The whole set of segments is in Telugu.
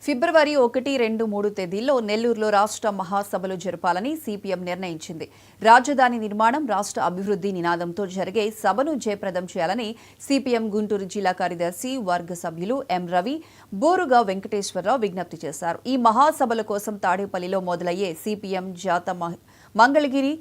ఫిబ్రవరి 1, 2, 3 తేదీల్లో నెల్లూరులో రాష్ట్ర మహాసభలు జరపాలని సిపిఎం నిర్ణయించింది. రాజధాని నిర్మాణం, రాష్ట్ర అభివృద్ధి నినాదంతో జరిగే సభను జయప్రదం చేయాలని సిపిఎం గుంటూరు జిల్లా కార్యదర్శి వర్గ సభ్యులు ఎం రవి, బోరుగా వెంకటేశ్వరరావు విజ్ఞప్తి చేశారు. ఈ మహాసభల కోసం తాడేపల్లిలో మొదలయ్యే సిపిఎం జాత మంగళగిరి,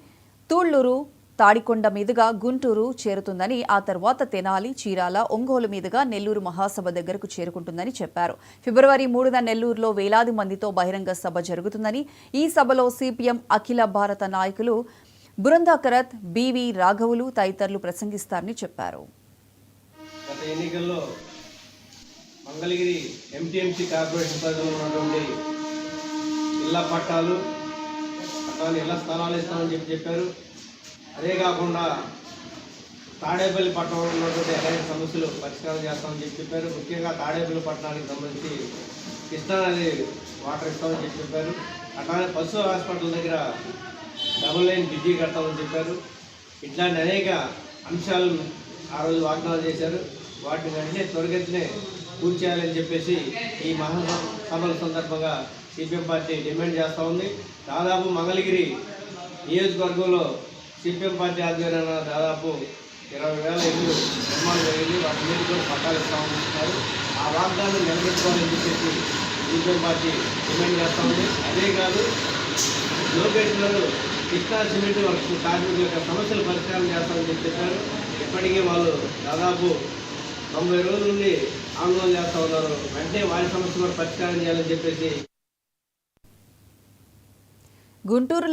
తూళ్లూరు, తాడికొండ మీదుగా గుంటూరు చేరుతుందని, ఆ తర్వాత తెనాలి, చీరాల, ఒంగోలు మీదుగా నెల్లూరు మహాసభ దగ్గరకు చేరుకుంటుందని చెప్పారు. ఫిబ్రవరి 3న నెల్లూరులో వేలాది మందితో బహిరంగ సభ జరుగుతుందని, ఈ సభలో సిపిఎం అఖిల భారత నాయకులు బృందాకరత్, బివి రాఘవులు తదితరులు ప్రసంగిస్తారని చెప్పారు. గత ఎన్నికల్లో మంగళగిరి ఎంటీఎంసీ కార్పొరేషన్ పరిధిలో ఉన్నటువంటి ఇళ్ల పట్టాలు ఇళ్ల స్థలాలు ఇస్తామని చెప్పారు. అదే కాకుండా తాడేపల్లి పట్టణంలో ఉన్నటువంటి అనేక సమస్యలు పరిష్కారం చేస్తామని చెప్పారు. ముఖ్యంగా తాడేపల్లి పట్టణానికి సంబంధించి కృష్ణానది వాటర్ ఇస్తామని చెప్పారు. అట్లానే పశు హాస్పిటల్ దగ్గర డబుల్ లైన్ బ్రిడ్జి కడతామని చెప్పారు. ఇట్లాంటి అనేక అంశాలు ఆ రోజు వాగ్దానం చేశారు. వాటిని వెంటనే త్వరగతినే పూర్తి చేయాలని చెప్పేసి ఈ మహాసభల సందర్భంగా సిపిఎం పార్టీ డిమాండ్ చేస్తూ ఉంది. దాదాపు మంగళగిరి నియోజకవర్గంలో సిపిఎం పార్టీ ఆధ్వర్యంలో దాదాపు 20,000 ఇళ్ళు నిర్మాణం జరిగింది. వాటి మీద కూడా పట్టాలు ఇస్తామని ఆ వాగ్దానం నిలబెట్టుకోవాలని చెప్పేసి సిపిఎం పార్టీ డిమాండ్ చేస్తూ ఉంది. అదే కాదు, లోకేశ్వరులు కృష్ణా సిమెంట్ వర్క్స్ కార్మికుల యొక్క సమస్యలు పరిష్కారం చేస్తామని చెప్పారు. ఇప్పటికీ వాళ్ళు దాదాపు 90 రోజుల నుండి ఆందోళన చేస్తూ ఉన్నారు. వెంటనే వారి సమస్య కూడా పరిష్కారం చేయాలని చెప్పేసి గుంటూరులో